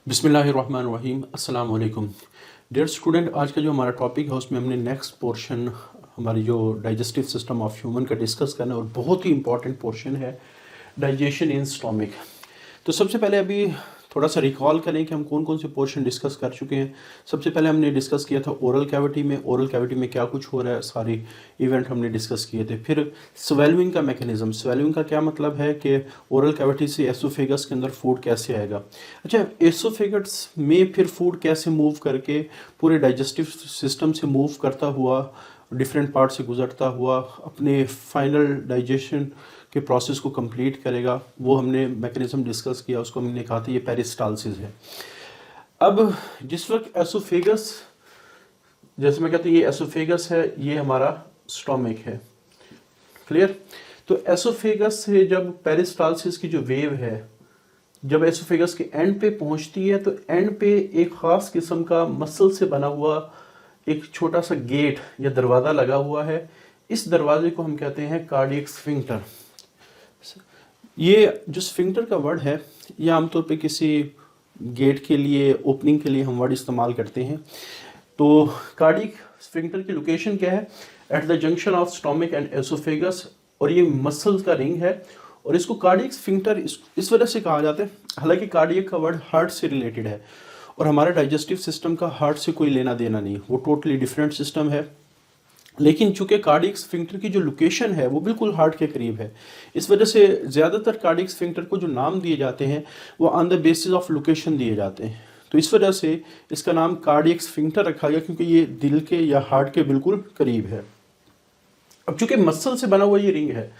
बिस्मिल्लाहिर्रहमानिर्रहीम अस्सलाम वालेकुम। डियर स्टूडेंट, आज का जो हमारा टॉपिक है उसमें हमने नेक्स्ट पोर्शन हमारी जो डाइजेस्टिव सिस्टम ऑफ ह्यूमन का डिस्कस करना है और बहुत ही इंपॉर्टेंट पोर्शन है डाइजेशन इन स्टोमिक। तो सबसे पहले अभी थोड़ा सा रिकॉल करें कि हम कौन कौन से पोर्शन डिस्कस कर चुके हैं। सबसे पहले हमने डिस्कस किया था ओरल कैविटी में क्या कुछ हो रहा है, सारी इवेंट हमने डिस्कस किए थे। फिर स्वेलविंग का मैकेनिज्म, स्वेलविंग का क्या मतलब है कि ओरल कैविटी से एसोफेगस के अंदर फूड कैसे आएगा। अच्छा, एसोफेगस में फिर फूड कैसे मूव करके पूरे डाइजेस्टिव सिस्टम से मूव करता हुआ, डिफरेंट पार्ट से गुजरता हुआ अपने फाइनल डाइजेशन के प्रोसेस को कंप्लीट करेगा, वो हमने मैकेनिज्म डिस्कस किया। उसको हमने कहा था ये पेरिस्टालसिस है। अब जिस वक्त एसोफेगस, जैसे मैं कहता हूँ ये एसोफेगस है, ये हमारा स्टोमिक है, क्लियर। तो एसोफेगस से जब पेरिस्टालसिस की जो वेव है, जब एसोफेगस के एंड पे पहुंचती है तो एंड पे एक ख़ास किस्म का मसल से बना हुआ एक छोटा सा गेट या दरवाज़ा लगा हुआ है। इस दरवाजे को हम कहते हैं कार्डियक स्फिंक्टर। ये जो स्फिंक्टर का वर्ड है, ये आमतौर पे किसी गेट के लिए, ओपनिंग के लिए हम वर्ड इस्तेमाल करते हैं। तो कार्डियक स्फिंक्टर की लोकेशन क्या है? At the junction of stomach and oesophagus. और ये मसल्स का रिंग है और इसको कार्डियक स्फिंक्टर इस वजह से कहा जाता है, हालांकि कार्डियक का वर्ड हार्ट से रिलेटेड है और हमारा डाइजेस्टिव सिस्टम का हार्ट से कोई लेना देना नहीं, वो टोटली डिफरेंट सिस्टम है। लेकिन चूंकि कार्डियक स्फिंक्टर की जो लोकेशन है वो बिल्कुल हार्ट के करीब है, इस वजह से ज़्यादातर कार्डियक स्फिंक्टर को जो नाम दिए जाते हैं वो on the basis of location दिए जाते हैं। तो इस वजह से इसका नाम कार्डियक स्फिंक्टर रखा गया, क्योंकि ये दिल के या हार्ट के बिल्कुल करीब है। अब चूंकि मसल से बना हुआ ये रिंग है,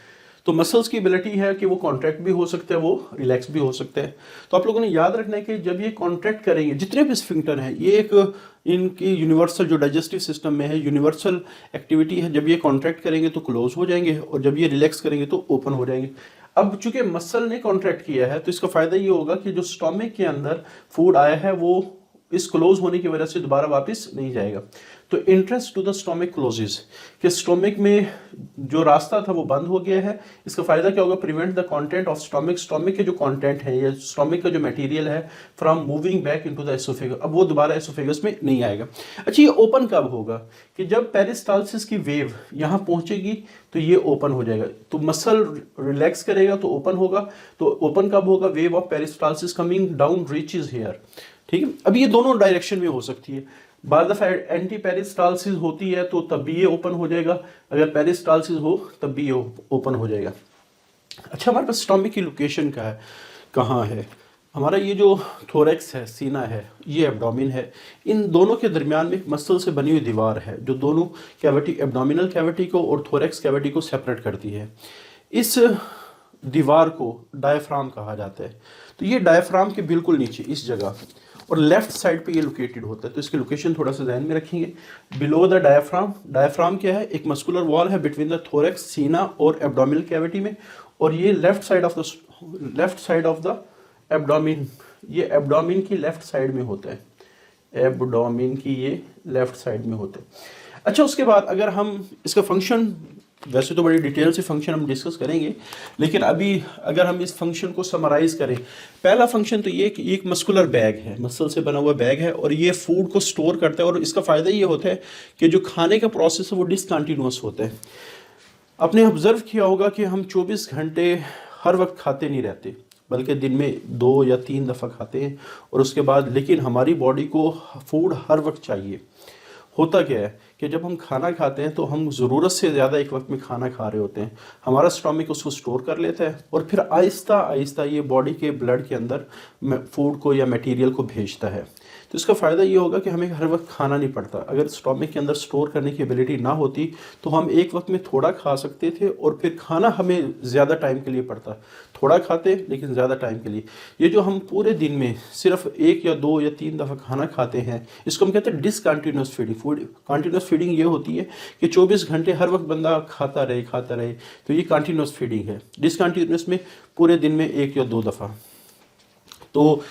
तो मसल्स की एबिलिटी है कि वो कॉन्ट्रैक्ट भी हो सकते हैं, वो रिलैक्स भी हो सकते हैं। तो आप लोगों ने याद रखना है कि जब ये कॉन्ट्रैक्ट करेंगे, जितने भी स्फिंक्टर हैं, ये एक इनकी यूनिवर्सल, जो डाइजेस्टिव सिस्टम में है, यूनिवर्सल एक्टिविटी है। जब ये कॉन्ट्रैक्ट करेंगे तो क्लोज हो जाएंगे और जब ये रिलैक्स करेंगे तो ओपन हो जाएंगे। अब चूंकि मसल ने कॉन्ट्रैक्ट किया है तो इसका फायदा ये होगा कि जो स्टोमिक के अंदर फूड आया है वो इस क्लोज होने की वजह से दोबारा वापस नहीं जाएगा। तो entrance to the stomach closes, कि स्टोमिक में जो रास्ता था वो बंद हो गया है। इसका फायदा क्या होगा? Prevent the content of stomach, stomach के जो कंटेंट है या स्टोमिक का जो मटेरियल है, from moving back into the oesophagus, अब वो दोबारा एसोफेगस में नहीं आएगा। अच्छा, ये ओपन कब होगा? कि जब पेरिस्टालसिस की वेव यहाँ पहुंचेगी तो ये ओपन हो जाएगा। तो मसल रिलैक्स करेगा तो ओपन होगा। तो ओपन कब होगा? Wave of peristalsis coming down reaches here, ठीक है। अब ये दोनों डायरेक्शन में हो सकती है। बाद दफा एंटी पेरिस्टालसिस होती है तो तब भी ये ओपन हो जाएगा, अगर पेरिस्टालसिस हो तब भी ये ओपन हो जाएगा। अच्छा, हमारे पास स्टोमिक की लोकेशन का है, कहाँ है? हमारा ये जो थोरैक्स है, सीना है, ये एब्डोमिन है, इन दोनों के दरमियान में एक मसल से बनी हुई दीवार है जो दोनों कैविटी, एब्डोमिनल कैविटी को और थोरैक्स कैविटी को सेपरेट करती है। इस दीवार को डायफ्राम कहा जाता है। तो ये डायफ्राम के बिल्कुल नीचे इस जगह और लेफ्ट साइड पे ये लोकेटेड होता है। तो इसकी लोकेशन थोड़ा सा ध्यान में रखेंगे। बिलो द डायफ्राम, डायफ्राम क्या है? एक मस्कुलर वॉल है बिटवीन द थोरैक्स, सीना और एब्डोमिनल कैविटी में, और ये left side of the abdomen, ये एब्डोमिन की लेफ्ट साइड में होता है, एब्डोमिन की ये लेफ्ट साइड में होता है। अच्छा, उसके बाद अगर हम इसका फंक्शन, वैसे तो बड़ी डिटेल से फंक्शन हम डिस्कस करेंगे, लेकिन अभी अगर हम इस फंक्शन को समराइज करें, पहला फंक्शन तो ये कि एक मस्कुलर बैग है, मसल से बना हुआ बैग है और ये फूड को स्टोर करता है। और इसका फ़ायदा ये होता है कि जो खाने का प्रोसेस है वो डिसकंटिन्यूअस होता है। आपने ऑब्जर्व किया होगा कि हम 24 घंटे हर वक्त खाते नहीं रहते, बल्कि दिन में 2 या 3 दफ़ा खाते हैं और उसके बाद, लेकिन हमारी बॉडी को फूड हर वक्त चाहिए। होता क्या है कि जब हम खाना खाते हैं तो हम ज़रूरत से ज़्यादा एक वक्त में खाना खा रहे होते हैं, हमारा स्टोमिक उसको स्टोर कर लेता है और फिर आहिस्ता आहिस्ता ये बॉडी के ब्लड के अंदर फूड को या मटेरियल को भेजता है। तो इसका फ़ायदा ये होगा कि हमें हर वक्त खाना नहीं पड़ता। अगर स्टोमिक के अंदर स्टोर करने की एबिलिटी ना होती तो हम एक वक्त में थोड़ा खा सकते थे और फिर खाना हमें ज़्यादा टाइम के लिए पड़ता, थोड़ा खाते लेकिन ज़्यादा टाइम के लिए। ये जो हम पूरे दिन में सिर्फ 1 या 2 या 3 दफ़ा खाना खाते हैं, इसको हम कहते हैं discontinuous feeding. Food continuous feeding ये होती है कि 24 घंटे हर वक्त बंदा खाता रहे, तो ये कंटिन्यूस फीडिंग है। डिसकंटिन्यूस में पूरे दिन में 1 या 2 दफ़ा। तो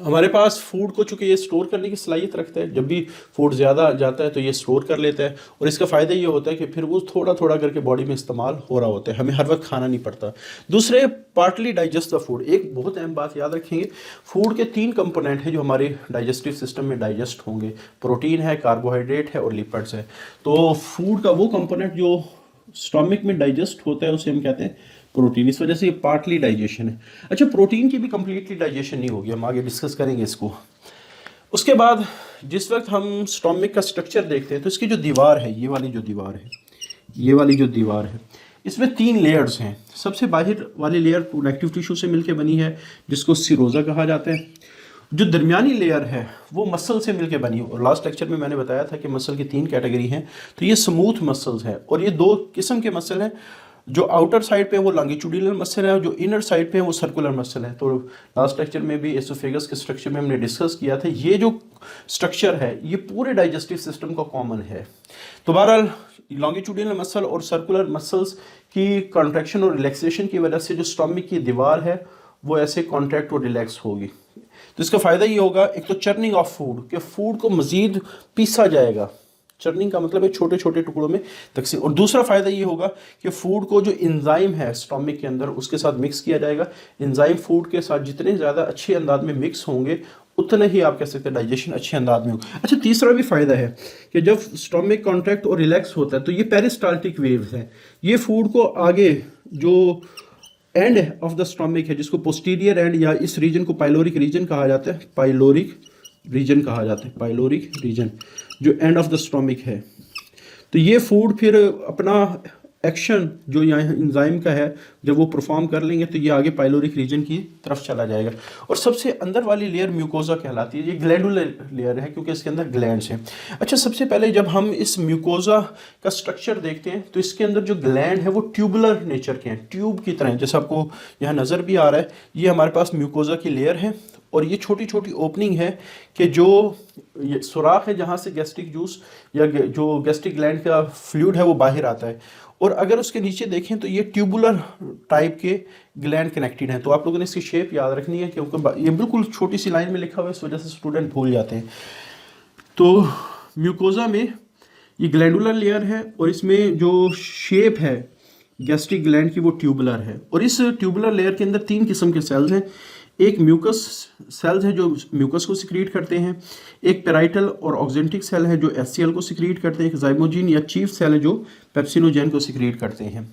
हमारे पास फूड को चूँकि ये स्टोर करने की सलाहियत रखता है, जब भी फूड ज़्यादा जाता है तो ये स्टोर कर लेता है, और इसका फ़ायदा ये होता है कि फिर वो थोड़ा थोड़ा करके बॉडी में इस्तेमाल हो रहा होता है, हमें हर वक्त खाना नहीं पड़ता। दूसरे, पार्टली डाइजेस्ट द फूड। एक बहुत अहम बात याद रखेंगे, फूड के 3 कंपोनेंट हैं जो हमारे डाइजेस्टिव सिस्टम में डाइजेस्ट होंगे, प्रोटीन है, कार्बोहाइड्रेट है और लिपिड्स है। तो फूड का वो कंपोनेंट जो स्टोमिक में डाइजेस्ट होता है उसे हम कहते हैं प्रोटीन। इस वजह से ये पार्टली डाइजेशन है। अच्छा, प्रोटीन की भी कंप्लीटली डाइजेशन नहीं होगी, हम आगे डिस्कस करेंगे इसको। उसके बाद जिस वक्त हम स्टोमिक का स्ट्रक्चर देखते हैं तो इसकी जो दीवार है, ये वाली जो दीवार है, ये वाली जो दीवार है, इसमें 3 लेयर्स हैं। सबसे बाहर वाली लेयर कनेक्टिव टिश्यू से मिलकर बनी है जिसको सिरोजा कहा जाता है। जो दरमियानी लेयर है वो मसल से मिलकर बनी है, और लास्ट लेक्चर में मैंने बताया था कि मसल की 3 कैटेगरी हैं। तो ये स्मूथ मसल्स हैं, और ये 2 किस्म के मसल हैं। जो आउटर साइड पे वो लॉन्गिट्यूडिनल मसल है, और जो इनर साइड पे है वो सर्कुलर मसल है। तो लास्ट लेक्चर में भी एसोफेगस के स्ट्रक्चर में हमने डिस्कस किया था, ये जो स्ट्रक्चर है ये पूरे डाइजेस्टिव सिस्टम का कॉमन है। तो बहरहाल लॉन्गिट्यूडिनल मसल और सर्कुलर मसल्स की कॉन्ट्रैक्शन और रिलैक्सेशन की वजह से जो स्टोमिक की दीवार है वो ऐसे कॉन्ट्रैक्ट और रिलैक्स होगी। तो इसका फ़ायदा ये होगा, एक तो चर्निंग ऑफ फूड, कि फूड को मज़ीद पीसा जाएगा। चर्निंग का मतलब है छोटे छोटे टुकड़ों में तकसीम। और दूसरा फ़ायदा ये होगा कि फूड को जो एंजाइम है स्टोमिक के अंदर उसके साथ मिक्स किया जाएगा। एंजाइम फूड के साथ जितने ज़्यादा अच्छे अंदाज में मिक्स होंगे उतना ही आप कह सकते हैं डाइजेशन अच्छे अंदाज में होगा। अच्छा, तीसरा भी फ़ायदा है कि जब स्टोमिक कॉन्ट्रैक्ट और रिलैक्स होता है तो ये पेरिस्टाल्टिक वेव्स हैं, ये फूड को आगे जो एंड ऑफ द स्टोमिक है जिसको पोस्टीरियर एंड या इस रीजन को पाइलोरिक रीजन कहा जाता है, पाइलोरिक रीजन कहा जाता है, पाइलोरिक रीजन जो एंड ऑफ द स्टोमिक है। तो ये फूड फिर अपना एक्शन जो यहाँ इंजाइम का है जब वो परफॉर्म कर लेंगे तो ये आगे पाइलोरिक रीजन की तरफ चला जाएगा। और सबसे अंदर वाली लेयर म्यूकोजा कहलाती है, ये ग्लैंडुलर लेयर है क्योंकि इसके अंदर ग्लैंड्स हैं। अच्छा, सबसे पहले जब हम इस म्यूकोजा का स्ट्रक्चर देखते हैं तो इसके अंदर जो ग्लैंड है वो ट्यूबुलर नेचर के हैं, ट्यूब की तरह, जैसे आपको यहाँ नज़र भी आ रहा है। ये हमारे पास म्यूकोजा की लेयर है, और ये छोटी छोटी ओपनिंग है कि जो ये सुराख है जहाँ से गैस्ट्रिक जूस या जो गैस्ट्रिक ग्लैंड का फ्लूइड है वो बाहर आता है। और अगर उसके नीचे देखें तो ये ट्यूबुलर टाइप के ग्लैंड कनेक्टेड हैं। तो आप लोगों ने इसकी शेप याद रखनी है क्योंकि ये बिल्कुल छोटी सी लाइन में लिखा हुआ है, इस वजह से स्टूडेंट भूल जाते हैं। तो म्यूकोजा में ये ग्लैंडुलर लेयर है, और इसमें जो शेप है गैस्ट्रिक ग्लैंड की वो ट्यूबुलर है। और इस ट्यूबुलर लेयर के अंदर 3 किस्म के सेल्स हैं। एक म्यूकस सेल्स है जो म्यूकस को सिक्रीट करते हैं, एक पेराइटल और ऑक्जेंटिक सेल है जो एचसीएल को सिक्रीट करते हैं, एक जाइमोजिन या चीफ सेल है जो पेप्सिनोजेन को सिक्रीट करते हैं।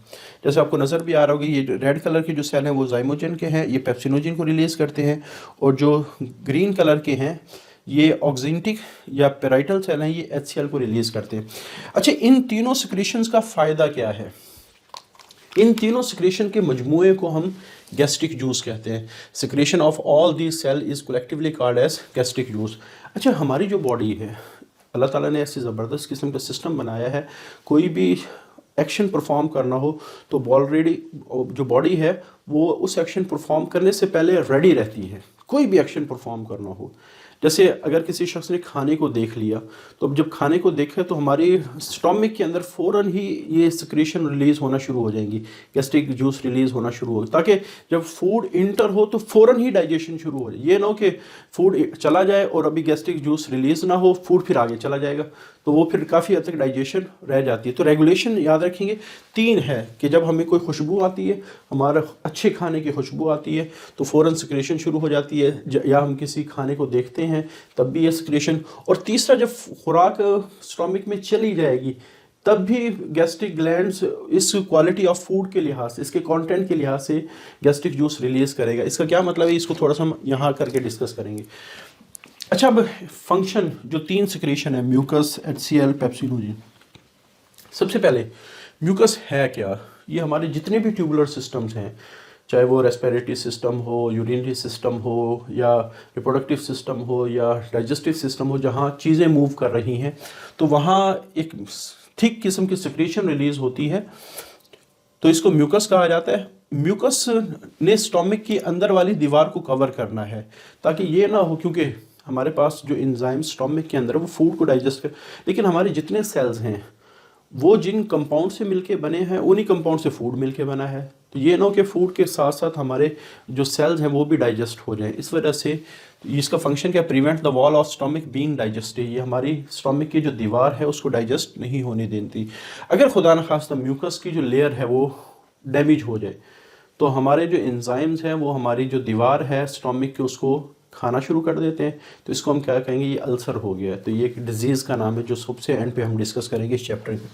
जैसे आपको नज़र भी आ रहा होगा, ये रेड कलर के जो सेल हैं वो जाइमोजिन के हैं, ये पेप्सिनोजेन को रिलीज़ करते हैं, और जो ग्रीन कलर के हैं ये ऑक्जेंटिक या पेराइटल सेल हैं, ये एचसीएल को रिलीज़ करते हैं। अच्छा, इन तीनों सिक्रीशंस का फ़ायदा क्या है? इन तीनों सिक्रेशन के मजमूए को हम गैस्ट्रिक जूस कहते हैं। Secretion of all these cell is collectively called as gastric juice. अच्छा, हमारी जो बॉडी है, अल्लाह ताला ने ऐसी ज़बरदस्त किस्म का सिस्टम बनाया है, कोई भी एक्शन परफॉर्म करना हो तो ऑलरेडी जो बॉडी है वो उस एक्शन परफॉर्म करने से पहले रेडी रहती है। कोई भी एक्शन परफॉर्म करना हो, जैसे अगर किसी शख्स ने खाने को देख लिया तो अब जब खाने को देखे तो हमारी स्टोमिक के अंदर फ़ौरन ही ये सिक्रेशन रिलीज़ होना शुरू हो जाएंगी, गैस्ट्रिक जूस रिलीज़ होना शुरू हो, ताकि जब फूड इंटर हो तो फ़ौरन ही डाइजेशन शुरू हो जाए। ये ना हो कि फूड चला जाए और अभी गैस्ट्रिक जूस रिलीज़ ना हो, फूड फिर आगे चला जाएगा, तो वो फिर काफ़ी हद तक डाइजेशन रह जाती है। तो रेगुलेशन याद रखेंगे 3 है कि जब हमें कोई खुशबू आती है, हमारा अच्छे खाने की खुशबू आती है तो फ़ौरन सिक्रेशन शुरू हो जाती है, या हम किसी खाने को देखते हैं तब भी ये सिक्रेशन। और तीसरा, जब खुराक स्टोमिक में चली जाएगी तब भी गैस्ट्रिक ग्लैंड्स इस क्वालिटी ऑफ फूड के लिहाज से, इसके कंटेंट के लिहाज से गैस्ट्रिक जूस रिलीज़ करेगा। इसका क्या मतलब है, इसको थोड़ा सा हम यहाँ करके डिस्कस करेंगे। अच्छा, अब फंक्शन जो 3 सिक्रेशन है, म्यूकस, एचसीएल, पेप्सिनोजेन। सबसे पहले म्यूकस है क्या? ये हमारे जितने भी ट्यूबुलर सिस्टम्स हैं, चाहे वो रेस्पिरेटरी सिस्टम हो, यूरिनरी सिस्टम हो, या रिप्रोडक्टिव सिस्टम हो, या डाइजेस्टिव सिस्टम हो, जहाँ चीज़ें मूव कर रही हैं तो वहाँ एक थिक किस्म की सिक्रेशन रिलीज़ होती है, तो इसको म्यूकस कहा जाता है। म्यूकस ने स्टोमिक की अंदर वाली दीवार को कवर करना है ताकि ये ना हो, क्योंकि हमारे पास जो एंजाइम स्टोमिक के अंदर वो फूड को डाइजेस्ट कर, लेकिन हमारे जितने सेल्स हैं वो जिन कंपाउंड से मिलके बने हैं उन्हीं कंपाउंड से फूड मिलके बना है। तो ये ना हो कि फूड के साथ साथ हमारे जो सेल्स हैं वो भी डाइजेस्ट हो जाएं। इस वजह से इसका फंक्शन क्या, prevent the wall of stomach being digested, ये हमारी स्टोमिक की जो दीवार है उसको डाइजेस्ट नहीं होने देती। अगर खुदा न खास्ता म्यूकस की जो लेयर है वो डैमेज हो जाए तो हमारे जो एंजाइम्स हैं वो हमारी जो दीवार है स्टोमिक की उसको खाना शुरू कर देते हैं। तो इसको हम क्या कहेंगे, ये अल्सर हो गया है। तो ये एक डिजीज़ का नाम है जो सबसे एंड पे हम डिस्कस करेंगे इस चैप्टर में।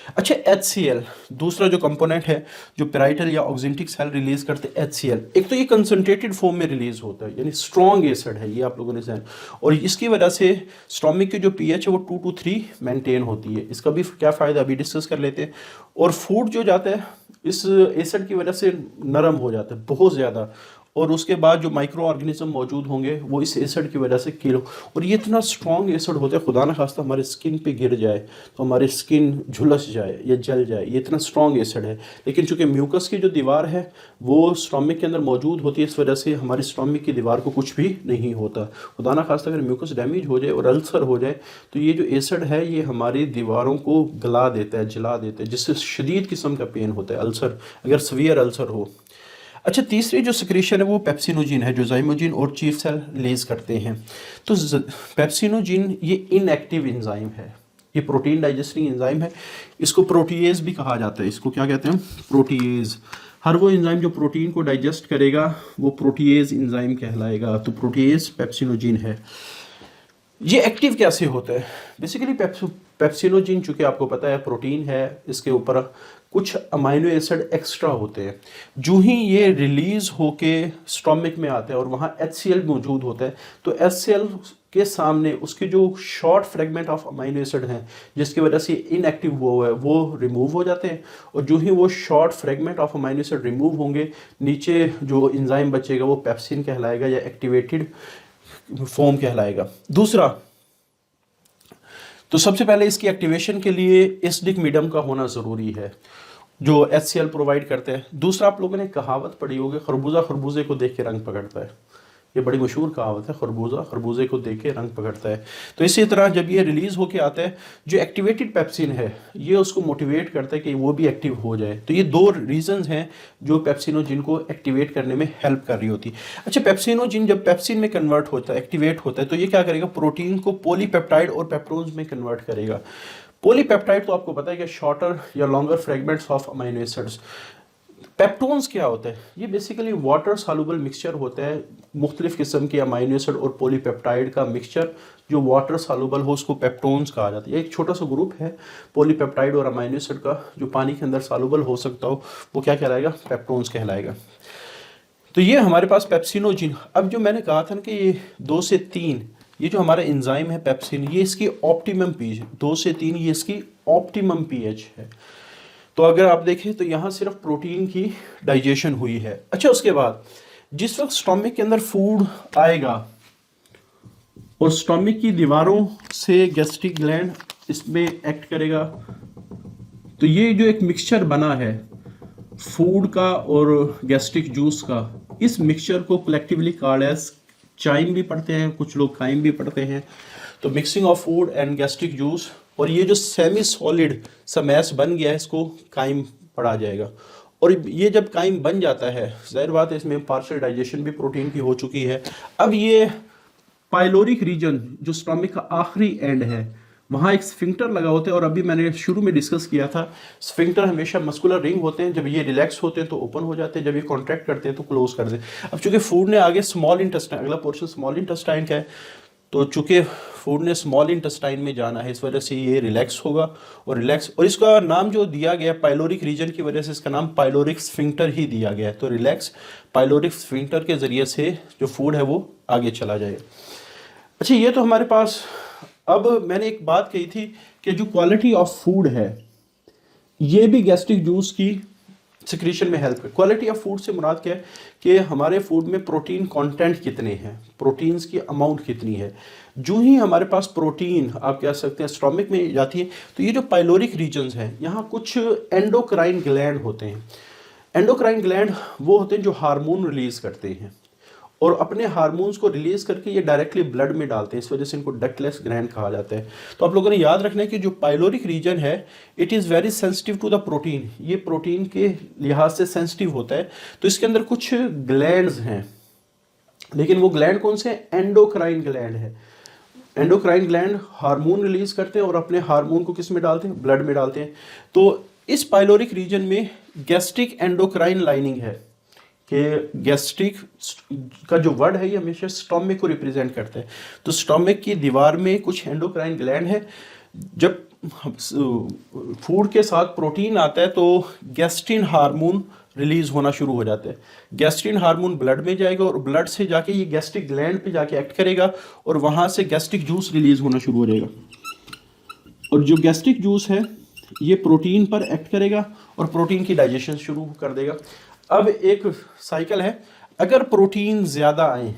अच्छा, HCl दूसरा जो कंपोनेंट है जो पेराइटल या ऑक्जेंटिक सेल रिलीज करते हैं HCl, एक तो ये कंसंट्रेटेड फॉर्म में रिलीज होता है, यानी स्ट्रॉन्ग एसिड है ये, आप लोगों ने जान, और इसकी वजह से स्टोमिक की जो pH है वो 2 to 3 मेंटेन होती है। इसका भी क्या फ़ायदा अभी डिस्कस कर लेते हैं। और फूड जो जाता है इस एसिड की वजह से नरम हो जाता है बहुत ज़्यादा, और उसके बाद जो माइक्रो ऑर्गेनिज्म मौजूद होंगे वो इस एसिड की वजह से किल, और ये इतना स्ट्रॉन्ग एसिड होता है खुदा न खास्ता हमारे स्किन पे गिर जाए तो हमारी स्किन झुलस जाए या जल जाए, ये इतना स्ट्रॉन्ग एसिड है। लेकिन चूंकि म्यूकस की जो दीवार है वो स्टोमिक के अंदर मौजूद होती है, इस वजह से हमारी स्टोमिक की दीवार को कुछ भी नहीं होता। खुदा न खास्ता अगर म्यूकस डैमेज हो जाए और अल्सर हो जाए तो ये जो एसिड है ये हमारी दीवारों को गला देता है, जला देता है, जिससे शदीद किस्म का पेन होता है, अल्सर, अगर सीवियर अल्सर हो। अच्छा, तीसरी जो सिक्रीशन है वो पेप्सिनोजिन है जो जाइमोजिन और चीफ सेल रिलीज करते हैं। तो पेप्सिनोजिन ये इनएक्टिव एंजाइम है, ये प्रोटीन डाइजेस्टिंग एंजाइम है, इसको प्रोटीएज भी कहा जाता है। इसको क्या कहते हैं, प्रोटीएज। हर वो एंजाइम जो प्रोटीन को डाइजेस्ट करेगा वो प्रोटीएज एंजाइम कहलाएगा। तो प्रोटीएज पेप्सिनोजिन है। ये एक्टिव कैसे होता है, बेसिकली पेप्सिनोजिन चूँकि आपको पता है प्रोटीन है, इसके ऊपर कुछ अमाइनो एसिड एक्स्ट्रा होते हैं। जो ही ये रिलीज होके स्टोमिक में आता है और वहाँ HCl मौजूद होता है तो HCl के सामने उसके जो short fragment of amino acid हैं जिसकी वजह से इनएक्टिव हुआ है वो रिमूव हो जाते हैं, और जो ही वो short fragment of amino acid remove होंगे नीचे जो एंजाइम बचेगा वो पेप्सिन कहलाएगा या एक्टिवेटेड फॉर्म कहलाएगा। दूसरा, तो सबसे पहले इसकी एक्टिवेशन के लिए एसिडिक मीडियम का होना ज़रूरी है जो HCl प्रोवाइड करते हैं। दूसरा, आप लोगों ने कहावत पढ़ी होगी, खरबूजा खरबूजे को देख के रंग पकड़ता है, ये बड़ी मशहूर कहावत है, खरबूजा खरबूजे को देख के रंग पकड़ता है। तो इसी तरह जब ये रिलीज़ होके आता है जो एक्टिवेटेड पेप्सिन है ये उसको मोटिवेट करता है कि वो भी एक्टिव हो जाए। तो ये दो रीजंस हैं जो पेप्सिनोजिन को एक्टिवेट करने में हेल्प कर रही होती है। अच्छा, पेप्सिनोजिन जब पेप्सिन में कन्वर्ट होता है, एक्टिवेट होता है, तो ये क्या करेगा, प्रोटीन को पॉलीपेप्टाइड और पेप्टोन्स में कन्वर्ट करेगा। पॉलीपेप्टाइड तो आपको पता है कि शॉर्टर या longer fragments of amino acids. Peptones क्या होता है, ये बेसिकली वाटर सॉल्युबल मिक्सचर होता है, मुख्तलिफ किस्म के अमाइनो एसिड और पॉलीपेप्टाइड का मिक्सचर जो वाटर सॉल्युबल हो उसको पेप्टोन्स कहा जाता है। एक छोटा सा ग्रुप है पॉलीपेप्टाइड और अमाइनो एसिड का जो पानी के अंदर सॉल्युबल हो सकता हो, वो क्या कहलाएगा, पेप्टोन्स कहलाएगा। तो ये हमारे पास पेप्सिनोजिन। अब जो मैंने कहा था ना कि ये 2 से 3 ये जो हमारा एंजाइम है पेप्सिन, ये इसकी ऑप्टिमम पीएच 2 से 3 ये इसकी ऑप्टिमम पीएच है। तो अगर आप देखें तो यहाँ सिर्फ प्रोटीन की डाइजेशन हुई है। अच्छा, उसके बाद जिस वक्त स्टोमिक के अंदर फूड आएगा और स्टोमिक की दीवारों से गैस्ट्रिक ग्लैंड इसमें एक्ट करेगा, तो ये जो एक मिक्सचर बना है फूड का और गैस्ट्रिक जूस का, इस मिक्सचर को कलेक्टिवली कॉल्ड एज चाइम भी पढ़ते हैं, कुछ लोग काइम भी पढ़ते हैं। तो mixing of food and gastric juice, और ये जो सेमी सॉलिड सा मैस बन गया है इसको काइम पढ़ा जाएगा। और ये जब काइम बन जाता है जाहिर बात है इसमें पार्शियल डाइजेशन भी प्रोटीन की हो चुकी है। अब ये पाइलोरिक रीजन जो स्टोमिक का आखिरी एंड है वहाँ एक स्फिंक्टर लगा होता है, और अभी मैंने शुरू में डिस्कस किया था स्फिंक्टर हमेशा मस्कुलर रिंग होते हैं, जब ये रिलैक्स होते हैं तो ओपन हो जाते हैं, जब ये कॉन्ट्रैक्ट करते हैं तो क्लोज कर दें। अब चूंकि फूड ने आगे स्मॉल इंटेस्टाइन, अगला पोर्शन स्मॉल इंटेस्टाइन का है, तो चूंकि फूड ने स्मॉल इंटेस्टाइन में जाना है इस वजह से ये रिलैक्स होगा और रिलैक्स, और इसका नाम जो दिया गया पाइलोरिक रीजन की वजह से इसका नाम पाइलोरिक स्फिंक्टर ही दिया गया है। तो रिलैक्स पाइलोरिक स्फिंक्टर के जरिए से जो फूड है वो आगे चला जाएगा। अच्छा, ये तो हमारे पास। अब मैंने एक बात कही थी कि जो क्वालिटी ऑफ फूड है ये भी गैस्ट्रिक जूस की सिक्रीशन में हेल्प है। क्वालिटी ऑफ फूड से मुराद क्या है कि हमारे फूड में प्रोटीन कंटेंट कितने हैं, प्रोटीन्स की अमाउंट कितनी है। जो ही हमारे पास प्रोटीन आप कह सकते हैं स्टोमिक में जाती है तो ये जो पाइलोरिक रीजन्स हैं यहाँ कुछ एंडोक्राइन ग्लैंड होते हैं। एंडोक्राइन ग्लैंड वो होते हैं जो हार्मोन रिलीज करते हैं, और अपने हार्मोन्स को रिलीज करके ये डायरेक्टली ब्लड में डालते हैं, इस वजह से इनको डक्टलेस ग्लैंड कहा जाता है। तो आप लोगों ने याद रखना है कि जो पाइलोरिक रीजन है it is very sensitive to the protein, ये प्रोटीन के लिहाज से सेंसिटिव होता है। तो इसके अंदर कुछ ग्लैंड्स हैं, लेकिन वो ग्लैंड कौन से हैं? एंडोक्राइन ग्लैंड है। एंडोक्राइन ग्लैंड हार्मोन रिलीज करते हैं और अपने हार्मोन को किस में डालते हैं? ब्लड में डालते हैं। तो इस पाइलोरिक रीजन में गैस्ट्रिक एंडोक्राइन लाइनिंग है कि गैस्ट्रिक का जो वर्ड है ये हमेशा स्टोमिक को रिप्रेजेंट करता है। तो स्टोमिक की दीवार में कुछ एंडोक्राइन ग्लैंड है। जब फूड के साथ प्रोटीन आता है तो गैस्ट्रिन हार्मोन रिलीज होना शुरू हो जाता है। गैस्ट्रिन हार्मोन ब्लड में जाएगा और ब्लड से जाके ये गैस्ट्रिक ग्लैंड पे जाके एक्ट करेगा और वहाँ से गैस्ट्रिक जूस रिलीज होना शुरू हो जाएगा। और जो गैस्ट्रिक जूस है ये प्रोटीन पर एक्ट करेगा और प्रोटीन की डाइजेशन शुरू कर देगा। अब एक साइकिल है, अगर प्रोटीन ज़्यादा आए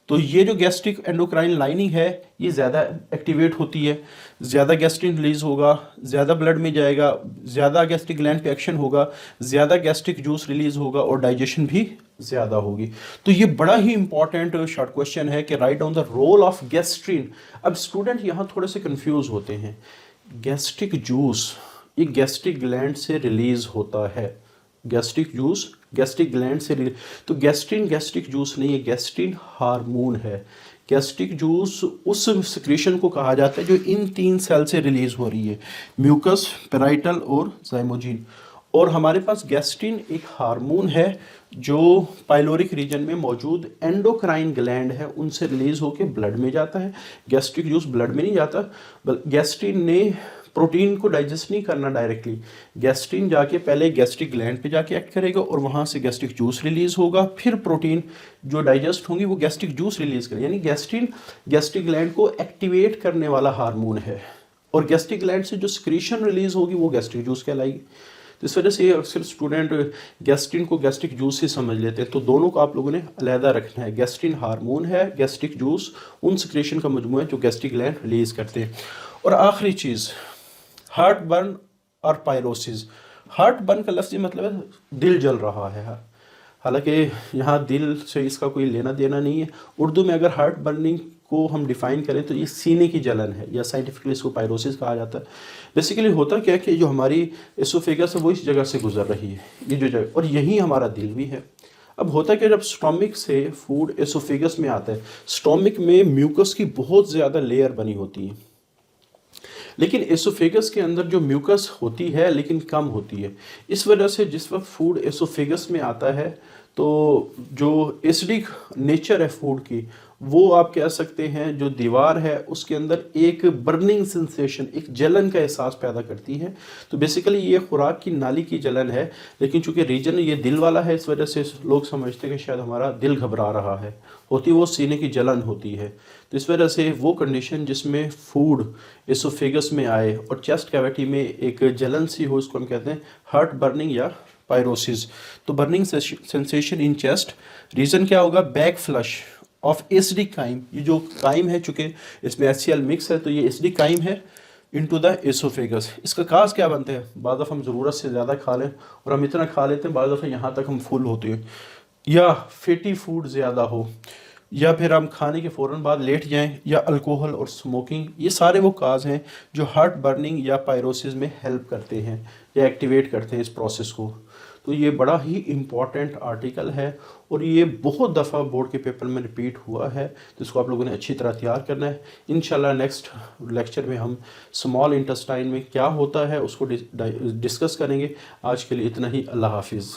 तो ये जो गैस्ट्रिक एंडोक्राइन लाइनिंग है ये ज़्यादा एक्टिवेट होती है, ज़्यादा गैस्ट्रिन रिलीज होगा, ज़्यादा ब्लड में जाएगा, ज़्यादा गैस्ट्रिक ग्लैंड पे एक्शन होगा, ज़्यादा गैस्ट्रिक जूस रिलीज होगा और डाइजेशन भी ज़्यादा होगी। तो ये बड़ा ही इंपॉर्टेंट शॉर्ट क्वेश्चन है कि write down the role of gastrin. अब स्टूडेंट यहाँ थोड़े से कंफ्यूज होते हैं, गैस्ट्रिक जूस ये गैस्ट्रिक ग्लैंड से रिलीज होता है, गैस्ट्रिक जूस गैस्ट्रिक ग्लैंड से रिलीज, तो गैस्ट्रिन गैस्ट्रिक जूस नहीं है, गैस्ट्रिन हार्मोन है। गैस्ट्रिक जूस उस सिक्रीशन को कहा जाता है जो इन 3 सेल से रिलीज हो रही है, म्यूकस, पेराइटल और जाइमोजिन। और हमारे पास गैस्ट्रिन एक हार्मोन है जो पाइलोरिक रीजन में मौजूद एंडोक्राइन ग्लैंड है उनसे रिलीज होकर ब्लड में जाता है। गैस्ट्रिक जूस ब्लड में नहीं जाता, गैस्ट्रिन ने प्रोटीन को डाइजेस्ट नहीं करना डायरेक्टली, गैस्ट्रिन जाके पहले गैस्ट्रिक ग्लैंड पे जाके एक्ट करेगा और वहाँ से गैस्ट्रिक जूस रिलीज होगा, फिर प्रोटीन जो डाइजेस्ट होंगी वो गैस्ट्रिक जूस रिलीज करेगी। यानी गैस्ट्रिन गैस्ट्रिक ग्लैंड को एक्टिवेट करने वाला हार्मोन है और गैस्ट्रिक ग्लैंड से जो सिक्रीशन रिलीज होगी वो गैस्ट्रिक जूस कहलाएगी। तो इस वजह से अक्सर स्टूडेंट गैस्ट्रिन को गैस्ट्रिक जूस ही समझ लेते हैं। तो दोनों को आप लोगों ने अलहदा रखना है, गैस्ट्रिन हार्मोन है, गैस्ट्रिक जूस उन सिक्रीशन का मजमू है जो गैस्ट्रिक ग्लैंड रिलीज करते हैं। और आखिरी चीज़ हार्ट बर्न और पायरोसिस। हार्ट बर्न का लफ्ज़ मतलब है दिल जल रहा है, हालांकि यहाँ दिल से इसका कोई लेना देना नहीं है। उर्दू में अगर हार्ट बर्निंग को हम डिफ़ाइन करें तो ये सीने की जलन है या साइंटिफिकली इसको पायरोसिस कहा जाता है। बेसिकली होता क्या है कि जो हमारी एसोफेगस है वो इस जगह से गुजर रही है, ये जो जगह, और यहीं हमारा दिल भी है। अब होता है कि जब स्टोमिक से फूड एसोफेगस में आता है, स्टोमिक में म्यूकस की बहुत ज़्यादा लेयर बनी होती है, लेकिन एसोफेगस के अंदर जो म्यूकस होती है लेकिन कम होती है। इस वजह से जिस वक्त फूड एसोफेगस में आता है तो जो एसिडिक नेचर है फूड की वो आप कह सकते हैं जो दीवार है उसके अंदर एक बर्निंग सेंसेशन, एक जलन का एहसास पैदा करती है। तो बेसिकली ये खुराक की नाली की जलन है, लेकिन चूंकि रीजन ये दिल वाला है इस वजह से लोग समझते हैं कि शायद हमारा दिल घबरा रहा है, होती वो सीने की जलन होती है। तो इस वजह से वो कंडीशन जिसमें फूड एसोफेगस में आए और चेस्ट कैविटी में एक जलन सी हो, उसको हम कहते हैं हार्ट बर्निंग या पायरोसिस। तो burning sensation in chest, reason क्या होगा? Back flush of acidic chyme. ये जो काइम है चूँकि इसमें HCl मिक्स है तो ये एसिडिक काइम है इनटू द एसोफेगस। इसका काज क्या बनते हैं? बाद दफ़ा हम ज़रूरत से ज़्यादा खा लें और हम इतना खा लेते हैं बाद दफ़ा यहाँ तक हम फुल होते हैं, या फैटी फूड ज़्यादा हो, या फिर हम खाने के फ़ौरन बाद लेट जाएं, या अल्कोहल और स्मोकिंग। ये सारे वो काज हैं जो हार्ट बर्निंग या पायरोसिस में हेल्प करते हैं या एक्टिवेट करते हैं इस प्रोसेस को। तो ये बड़ा ही इम्पॉर्टेंट आर्टिकल है और ये बहुत दफ़ा बोर्ड के पेपर में रिपीट हुआ है, तो इसको आप लोगों ने अच्छी तरह तैयार करना है। इंशाल्लाह नेक्स्ट लेक्चर में हम स्मॉल इंटेस्टाइन में क्या होता है उसको डिस्कस करेंगे। आज के लिए इतना ही। अल्लाह हाफिज़।